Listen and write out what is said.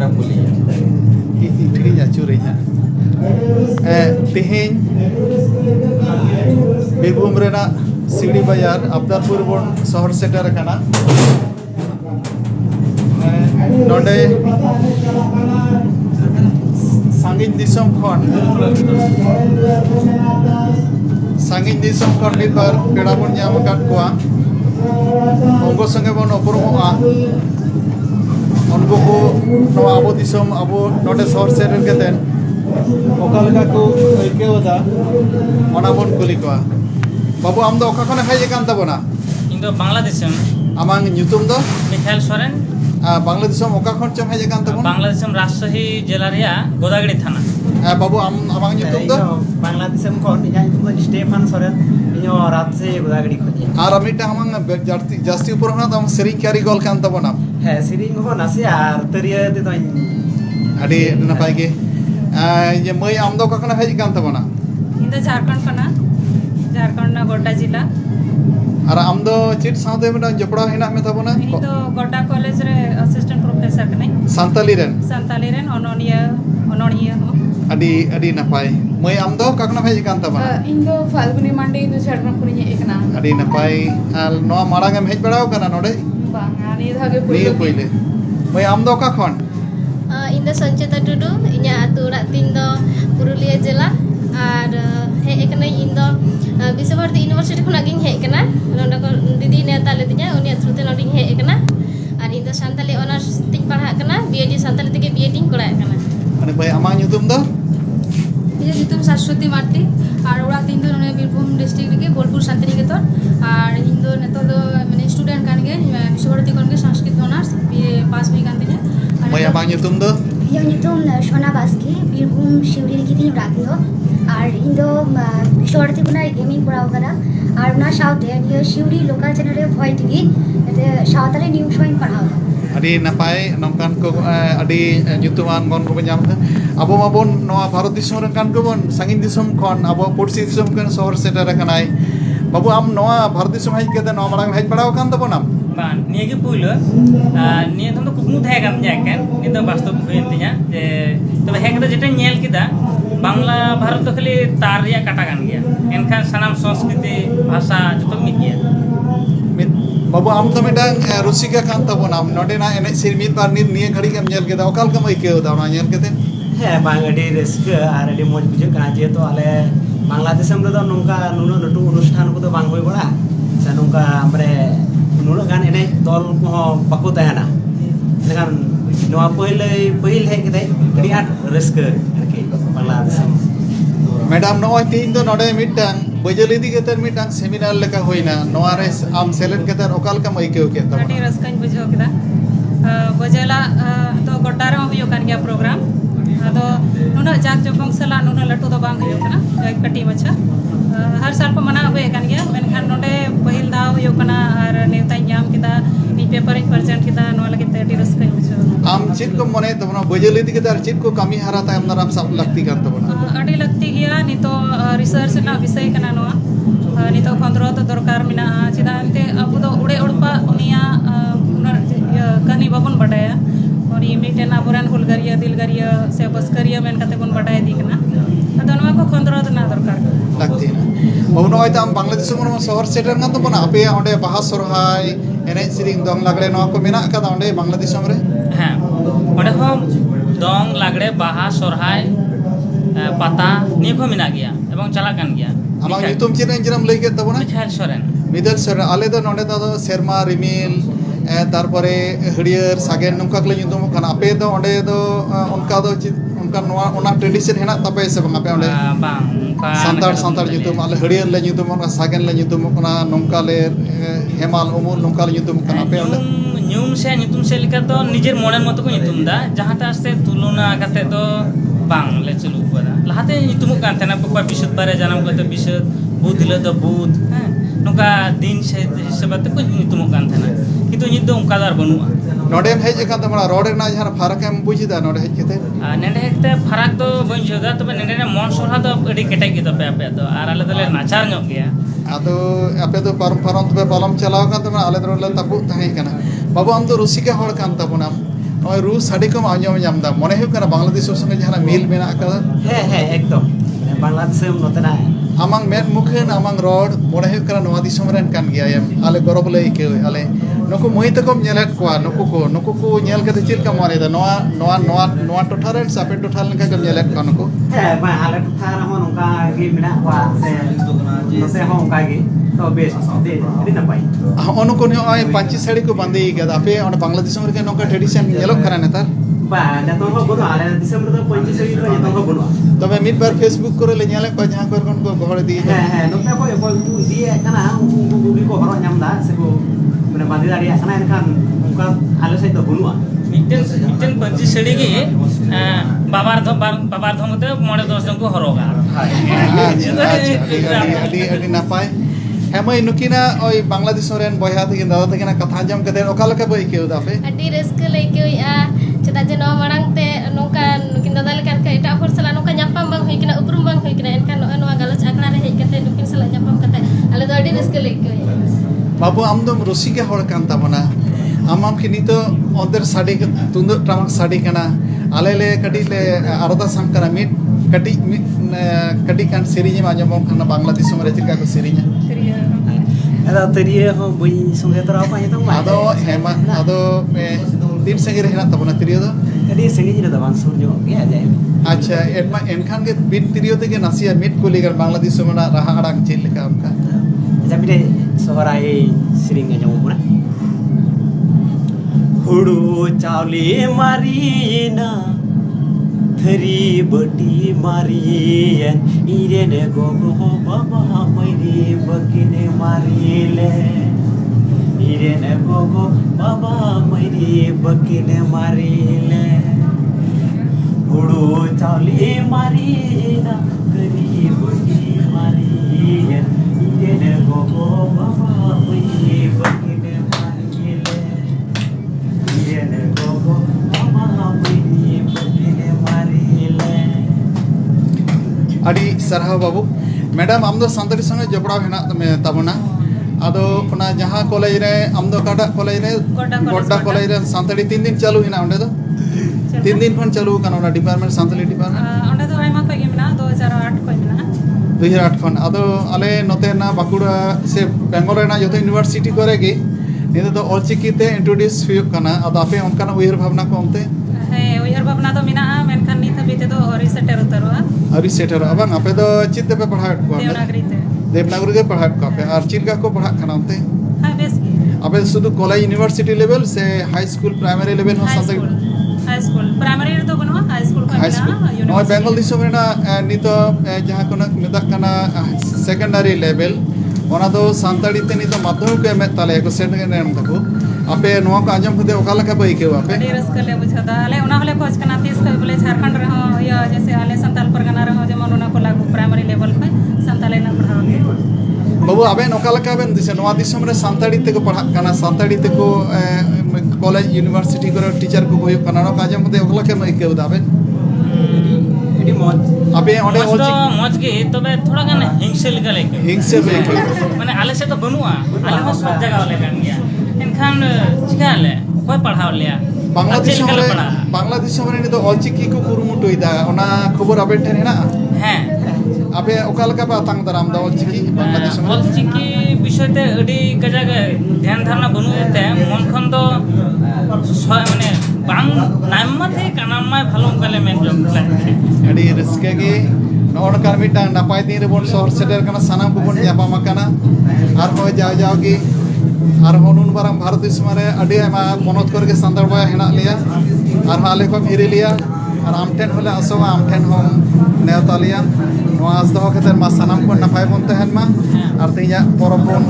ᱠᱟᱱᱟ ᱯᱩᱞᱤᱭᱟᱹ ᱤᱴᱷᱤᱧ ᱟᱹᱪᱩᱨᱤᱧᱟ ᱛᱮᱦᱮᱧ ᱵᱤᱨᱵᱷᱩᱢ ᱨᱮᱱᱟᱜ ᱥᱤᱣᱲᱤ ᱵᱟᱡᱟᱨ ᱟᱵᱫᱟᱞᱯᱩᱨ ᱵᱚᱱ ᱥᱚᱦᱚᱨ ᱥᱮᱴᱮᱨ ᱟᱠᱟᱱᱟ ᱱᱚᱰᱮ ᱥᱟᱺᱜᱤᱧ ᱫᱤᱥᱚᱢ ᱠᱷᱚᱱ ᱢᱤᱫᱵᱟᱨ ᱯᱮᱲᱟ ᱵᱚᱱ ᱧᱟᱢ ᱟᱠᱟᱫ ᱠᱚᱣᱟ ᱩᱱᱠᱩ ᱥᱚᱸᱜᱮ ᱵᱚᱱ ᱩᱯᱨᱩᱢᱚᱜᱼᱟ उनको को नवा आबो दिसम आबो नोडे सोर सेटर केतेन ओका लगा को अइकेवदा ओना बोन कुली को बाबू आम दो ओका खने हेज कान तबना ᱤᱧ ᱫᱚ ᱵᱟᱝᱞᱟᱫᱮᱥ आमांग ᱧᱩᱛᱩᱢ ᱫᱚ ᱢᱤᱠᱷᱟᱭᱮᱞ ᱥᱚᱨᱮᱱ बांग्लादेश ओका खन चम हेज कान तबन बांग्लादेश राजशाही जिला रया गोदागड़ी थाना बाबू आमांग ᱧᱩᱛᱩᱢ ᱫᱚ बांग्लादेश खन इᱧ ᱧᱩᱛᱩम ᱫᱚ स्टेफान सोरेन इño राजशाही गोदागड़ी खन आर अमिटा आमांग जास्ती ऊपर होना तम सेरिंग क्यारी गोल कान तबना है सेरिंग हो नासे आर तरिया ते तो अडी नपाय गे ये मई आम दो ओका खने हेज कान तबना ᱤᱧ ᱫᱚ ᱡᱷᱟᱲᱠᱷᱚᱸᱰ ᱠᱷᱚᱱᱟᱜ ᱡᱷᱟᱲᱠᱷᱚᱸᱰ ᱨᱮᱱᱟᱜ ᱜᱚᱰᱰᱟ ᱡᱮᱞᱟ और आम दो चिट साथे मेटा जपड़ा हेना में तबना ᱤᱧ ᱫᱚ ᱜᱚᱰᱰᱟ ᱠᱚᱞᱮᱡᱽ ᱨᱮ ᱮᱥᱤᱥᱴᱮᱱᱴ ᱯᱨᱚᱯᱷᱮᱥᱟᱨ ᱠᱟᱹᱱᱟᱹᱧ सान्ताली रेन ᱥᱟᱱᱛᱟᱞᱤ ᱨᱮᱱ ᱚᱱᱚᱬᱦᱤᱭᱟᱹ ᱦᱚᱸ अडी नपाय मई आम दो ओका खने हेज कान तबना ᱤᱧ ᱫᱚ ᱯᱷᱟᱞᱜᱩᱱᱤ ᱢᱟᱱᱰᱤ ᱤᱧ ᱫᱚ ᱡᱷᱟᱲᱜᱨᱟᱢ ᱠᱷᱚᱱᱤᱧ ᱦᱮᱡ ᱟᱠᱟᱱᱟ अडी नपाय आल नो मारांग एम हेज बड़ाव कना नोडे ᱵᱟᱝᱟ ᱱᱤᱭᱟᱹ ᱫᱷᱟᱣ ᱜᱮ निये पहिले मई आम दो ओका खन ᱤᱧ ᱫᱚ ᱥᱚᱧᱪᱤᱛᱟ ᱴᱩᱰᱩ ᱤᱧᱟᱹᱜ ᱟᱹᱛᱩ ᱚᱲᱟᱜ ᱛᱤᱧ ᱫᱚ ᱯᱩᱨᱩᱞᱤᱭᱟᱹ ᱡᱮᱞᱟ ᱟᱨ ᱦᱮᱡ ᱟᱠᱟᱱᱟᱹᱧ ᱤᱧ ᱫᱚ ᱵᱤᱥᱥᱚᱵᱷᱟᱨᱚᱛᱤ ᱤᱭᱩᱱᱤᱵᱷᱟᱨᱥᱤᱴᱤ ᱠᱷᱚᱱᱟᱜ ᱜᱤᱧ ᱦᱮᱡ ᱟᱠᱟᱱᱟ ᱱᱚᱰᱮ ᱠᱚ ᱫᱤᱫᱤ ᱱᱮᱣᱛᱟ ᱞᱤᱫᱤᱧᱟ ᱩᱱᱤᱭᱟᱜ ᱛᱷᱨᱩ ᱛᱮ ᱱᱚᱰᱮᱧ ᱦᱮᱡ ᱟᱠᱟᱱᱟ ᱟᱨ ᱤᱧ ᱫᱚ ᱥᱟᱱᱛᱟᱞᱤ ᱚᱱᱟᱨᱥ ᱛᱤᱧ ᱯᱟᱲᱦᱟᱜ ᱠᱟᱱᱟ ᱵᱤᱮᱰ ᱥᱟᱱᱛᱟᱞᱤ ᱛᱮᱜᱮ ᱵᱤᱮᱰ ᱤᱧ ᱠᱚᱨᱟᱣᱮᱫ ᱠᱟᱱᱟ अने भाई आमा ᱧᱩᱛᱩᱢ ᱫᱚ ᱤᱧᱟᱹᱜ ᱧᱩᱛᱩᱢ ᱥᱟᱥᱚᱛᱤ ᱢᱟᱨᱰᱤ ᱟᱨ ᱚᱲᱟᱜ ᱛᱤᱧ ᱫᱚ ᱱᱚᱰᱮ ᱵᱤᱨᱵᱷᱩᱢ ᱰᱤᱥᱴᱨᱤᱠᱴ ᱨᱮᱜᱮ ᱵᱳᱞᱯᱩᱨ ᱥᱟᱱᱛᱤᱱᱤᱠᱮᱛᱚᱱ ᱟᱨ ᱤᱧ ᱫᱚ ᱱᱤᱛᱚᱜ ᱫᱚ ᱢᱟᱱᱮ ᱥᱴᱩᱰᱮন্ট ᱠᱟᱱ ᱜᱮ ᱵᱤᱥᱥᱚᱵᱷᱟᱨᱚᱛᱤ ᱠᱷᱚᱱ ᱜᱮ ᱥᱚᱝᱥᱠᱨᱤᱛ ᱚᱱᱟᱨᱥ पास हुई kan tinya भाई आमा ᱧᱩᱛᱩᱢ ᱫᱚ ᱤᱧᱟᱹᱜ ᱧᱩᱛᱩᱢ ᱥᱳᱱᱟ ᱵᱟᱥᱠᱮ ᱵᱤᱨᱵᱷᱩᱢ ᱥᱤᱣᱲᱤ ᱨᱮᱜᱮ ᱛᱤᱧ ᱚᱲᱟᱜ ᱛᱤᱧ ᱫᱚ ᱟᱨ ᱤᱧ ᱫᱚ ᱵᱤᱥᱥᱚᱵᱷᱟᱨᱚᱛᱤ ᱠᱷᱚᱱᱟᱜ ᱮᱢ ᱤᱧ ᱠᱚᱨᱟᱣ ᱟᱠᱟᱫᱟ ᱟᱨ ᱚᱱᱟ ᱥᱟᱶᱛᱮ ᱱᱤᱭᱟᱹ ᱥᱤᱣᱲᱤ ᱞᱳᱠᱟᱞ ᱪᱮᱱᱮᱞ ᱨᱮ ᱵᱷᱚᱭ ᱛᱮᱜᱮ ᱥᱟᱶᱛᱟᱞᱤ ᱱᱤᱭᱩᱡᱽ ᱦᱚᱸᱧ ᱯᱟᱲᱦᱟᱣ ᱮᱫᱟ अडी नपाय नौकान को अडी ᱧᱩᱛᱩᱢᱟᱱ गन को ᱧᱟᱢ ᱫᱟ अब माबन नवा भारत दिसम रे कान कोबन सांगिन दिसम खन अब पुरसी दिसम खन शहर सेटर कनाय बाबू आम नवा भारत दिसम हेज केते नवा मारांग हेज पड़ाव कान तबनाम बान निये गे पुइलो निये धम तो कुकमु थाय कान जाकेन नि तो वास्तव हुइन तिया जे तबे हेक दो जेटा नेल किदा बांग्ला भारत तो खाली तार रिया काटा कान गया एनखान सनाम संस्कृति भाषा जतो मिद गया बाबू आम तो मिटांग रुसिका कान तबनाम नोडे ना एने सिर मिद बार निये घड़ी केम नेल केदा ओकाल कम अइकेव दा ना नेल केते है बांग अडी रस्क आर अडी मौज बुझे काना जे तो आले बांग्लादेश में तो नोंका नुनो लटू अनुष्ठान को तो बांग होय बड़ा से नोंका हमरे नुनो गान एने दल को बाको तहना लेकिन नवा पहिल है केते अडी आट रस्क आरकी बांग्लादेश मैडम नोय तीन दो नोडे मिटांग बजलिदी केते मिटांग सेमिनार लेका होइना नोआ रे आम सेलेक्ट केते ओकाल कम अइकेव केता ᱟᱹᱰᱤ ᱨᱟᱹᱥᱠᱟᱹᱧ ᱵᱩᱡᱷᱟᱹᱣ ᱠᱮᱫᱟ ᱵᱚᱡᱮᱞᱟ ᱫᱚ ᱜᱚᱰᱰᱟ ᱨᱮᱦᱚᱸ ᱦᱩᱭᱩᱜ ᱠᱟᱱ ᱜᱮᱭᱟ ᱯᱨᱳᱜᱨᱟᱢ ᱟᱫᱚ ᱱᱩᱱᱟᱹᱜ ᱡᱟᱠ ᱡᱚᱢᱚᱠ ᱥᱟᱞᱟᱜ ᱱᱩᱱᱟᱹᱜ ᱞᱟᱹᱴᱩ ᱫᱚ ᱵᱟᱝ ᱦᱩᱭᱩᱜ ᱠᱟᱱᱟ ᱠᱟᱹᱴᱤᱡ ᱢᱟᱪᱷᱟ हर साल को मना हुए kan gया मेनखान नोडे पहिल दाव हुयो कना आर नेवताई ᱧᱟᱢ केदा नि पेपर इन प्रेजेंट केदा नोआ लगे ते ᱟᱹᱰᱤ ᱨᱟᱹᱥᱠᱟᱹᱧ बुझाव आम चित को मने तबना बजलिदी केते आर चित को कमी हारा तायम नाराम सब लगती कान तबना ᱟᱹᱰᱤ ᱞᱟᱹᱠᱛᱤ ᱜᱮᱭᱟ ᱱᱤᱛᱚᱜ ᱨᱤᱥᱟᱨᱪ ᱨᱮᱱᱟᱜ ᱵᱤᱥᱚᱭ ᱠᱟᱱᱟ ᱱᱚᱣᱟ ᱱᱤᱛᱚᱜ ᱠᱷᱚᱸᱫᱽᱨᱚ ᱫᱚ ᱫᱚᱨᱠᱟর ᱢᱮᱱᱟᱜᱼᱟ ᱪᱮᱫᱟᱜ ᱮᱱᱛᱮ ᱟᱵᱚ ᱫᱚ ᱩᱲᱮ ᱩᱲᱯᱟ ᱩᱱᱤᱭᱟᱜ ᱠᱟᱹᱦᱱᱤ ᱵᱟᱵᱚᱱ ᱵᱟᱰᱟᱭᱟ ᱩᱱᱤ ᱢᱤᱫᱴᱮᱱ ᱟᱵᱚᱨᱮᱱ ᱦᱩᱞᱜᱟᱹᱨᱤᱭᱟᱹ ᱫᱤᱞᱜᱟᱹᱨᱤᱭᱟᱹ ᱥᱮ ᱵᱚᱥᱠᱟᱹᱨᱤᱭᱟᱹ ᱢᱮᱱ ᱠᱟᱛᱮ ᱵᱚᱱ ᱵᱟᱰᱟᱭ ᱤᱫᱤ ᱠᱟᱱᱟ ᱟᱫᱚ ᱱᱚᱣᱟ ᱠᱚ ᱠᱷᱚᱸᱫᱽᱨᱚ ᱨᱮᱱᱟᱜ ᱫᱚᱨᱠᱟर लगती है बाबू नोय ताम बांग्लादेश में शहर सेटर कान तबना आपे ओंडे बाहा सरहाय एने सिरिंग दंग लागड़े नोआ को मेना कादा ओंडे बांग्लादेश रे हाँ ओंडे हो दंग लागड़े बाहा सोरहाय पाता निये को मिना गया एवं चला कान गया आमा ᱧᱩᱛᱩᱢ चिन इंजरम लई के तबना मिखाइल सोरेन मिदल सर आले दो नोडे दो सेरमा रिमिल तारपरे हड़ियर सागेन नोंका के ᱧᱩᱛᱩम खाना आपे दो ओंडे दो उनका दो उनका नोआ ओना ट्रेडिशन हेना तपे से बंग आपे ओंडे बांग संतार संतार ᱧᱩᱛᱩम आले हड़ियर ले ᱧᱩᱛᱩम ओना सागेन ले ᱧᱩᱛᱩम ओना नोंका ले हेमाल उमुल नोंका ले ᱧᱩᱛᱩम खाना आपे ओंडे ᱧᱩᱢ ᱥᱮ ᱧᱩᱛᱩᱢ ᱥᱮ ᱞᱮᱠᱟ ᱫᱚ ᱱᱤᱡᱮᱨ ᱢᱚᱱᱮᱨ ᱢᱚᱛᱚ ᱠᱚ ᱧᱩᱛᱩᱢ ᱫᱟ ᱡᱟᱦᱟᱸ ᱛᱟᱥᱛᱮ ᱛᱩᱞᱚᱱᱟ ᱠᱟᱛᱮ ᱫᱚ बांग ले चलू पड़ा लहाते ᱧᱩᱛᱩᱢᱚᱜ ᱠᱟᱱ ᱛᱟᱦᱮᱱᱟ ᱯᱚᱠᱚᱭ ᱵᱤᱥᱟᱹᱫ ᱵᱟᱨᱮ ᱡᱟᱱᱟᱢ ᱠᱟᱛᱮ ᱵᱤᱥᱟᱹᱫ बुध हिलो दो बुध हैं नोका दिन से हिसाब ते को ᱧᱩᱛᱩᱢᱚᱜ ᱠᱟᱱ ᱛᱟᱦᱮᱱᱟ किंतु नित दो उनका दार बनुआ नोडेम हेज कान तबना रोड ना जहां फरक एम बुझिदा नोडे हेज केते नेडे हेते फरक दो बन जोदा तबे नेडे मन सोहा दो अडी केटे गे तबे आपे दो आर आले दले नाचार ᱧᱚᱜ गया आदो आपे दो परम तबे बलम चलाव कान तबना आले दो ले तपु तहे कना बाबू हम तो रुसिका हड़ कान तबना नॉय रू साड़ी को आंजम जामदा मने हुई कना बांग्लादेश संगे जहां मिल मेना कदा हे एकदम Bangladesh नोतना amang met mukhen amang rod mone huy kana noa disom ren kan gaya yam ale gorob le ike ale nuku moi takom nyelet kwa nuku ko nyel kate chil ka mone da noa totharen sape tothal ka kam nyelet ka nuku he ba ale tothara ho nongka gi mena kwa se ho nongka gi to best di napai onuko ni oi panchi sari ko bandi ga ape on bangladesh mer ke nongka tradition nyelok kana netar ba jatong ho bono ale December to 25 ko jatong ho bono तबे mid बार Facebook करे ले nyelek ko jahan kor kon ko gohor di he nokta ko di kana ugi ko horo nyam da se ko mane bandi dari kana enkan nongka ale sai to bono मिट्टन पंची सड़ी की बाबार धमते मोड़े 10 जन को हरोगा adi napai hemai nukina oi bangladesh ren boya thik dada thik na katha jam kate okala ka bai keu da pe adi raska laikeu a cheda je no marang te nongka nukin dada lekan ka eta hor sala nongka nyapam bang hoi kena uprum bang hoi kena enkan no galaj akna re hej kate nukin sala nyapam kate ale do adi raska laikeu babu amdom rusike hor kan tabona amam kini to onder sadi tundu tamak sadi kana alele kadi le arada sam kana mit kadi kan serinya majam kana bangladesh mere chika ko serinya ada teriye ho boi songe tara apa itu mah ado hema ado tin sengir hena tabona teriyo do jadi sengi jira da bang surjo ya aja acha edma enkan ke bit teriyo te ke nasia mit kuligar bangladesh mena raha adang chil ka amka jadi de soharai sering aja mau pura hudu chauli marina thari bati marian irene gogo baba mairi bakine marile irene gogo baba mairi bakine marile hudu chauli marina thari bati marian irene gogo baba mairi bakine marile irene gogo baba mairi bakine marile adi sarha babu madam amdo santari sange jopra hena tabona ado ona jaha college re amdo kada college re godda college re santari 3 din chalu hena onde do 3 din kon chalu kana ona department santali department onde do aima ko gimna 2008 ko gimna 2008 kon ado ale note na bakura se bengal na joto university kore ge nido do olchiki te introduce huyuk kana ado ape onkana uyar bhavna ko onte he uyar bhavna do mina menkan nit habite do ori setter utarwa ari setter abang ape do chit pe padhat ko dewnagri te Devanagari के पढ़ाई को पे और चिलका को पढ़ा खाना होते ha bes ki अबे शुद्ध कॉलेज यूनिवर्सिटी लेवल से हाई स्कूल प्राइमरी लेवल हो सकते high school primary do banwa high school ko high school mina और बेंगल दिसो में ना नितो जहाँ को ना मिता कना सेकेंडरी लेवल वना दो सांताड़ी ते नितो माध्यमिक के में ताले को सेंड के नेम तको आपे नोआ को आजम खुदे ओकाला का बई के आपे adi raska le bujhada ale ona hole coach kana tis ko bole jharkhand reho ya jaise ale santal pargana reho jemon ona ko lagu primary level ko santal na padhaw बाबू अबे ओकाला का बेन दिसे नोआ दिसो में सांताड़ी ते को पढ़ा कना सांताड़ी ते को कॉलेज यूनिवर्सिटी को टीचर को होय कना नो आजम खुदे ओकाला के में के उदाबे ini mod अबे ओडे मौज के तबे थोड़ा गान हिंसे लगा लेके हिंसे में के माने आले से तो बनुआ आले हो सब जगह वाले kan गया एनखान चिका ले कोई पढ़ाव लिया बांग्लादेश में तो ऑलचिकी को कुरुमुटो इदा ओना खबर अबे ठेन हेना हैं अबे ओकाल का बातांग दराम दा ऑलचिकी बांग्लादेश में ऑलचिकी विषय ते अडी कजाग ध्यान धारणा बनु ते मन खन तो माने बांग नाम थे कानामा भालो काले मेन जम अडी रिस्के गे नोन कारमिटा नापाय दिन रे बोन शहर shutter kana sanam ko bon yapa makana ar ho जाओ गे আর হনুন বারাম ভারত দিশমারে আডি আইমা মনত করে সান্তার বয়া হেনা লিয়া আর হালে কম হিরে লিয়া আর আমটেন হলে আসো আমটেন হম নেওতা লিয়া নোয়াজ দহ খেতের মা সানাম কো নাফাই বনতে হেন মা আর তিয়া পরবন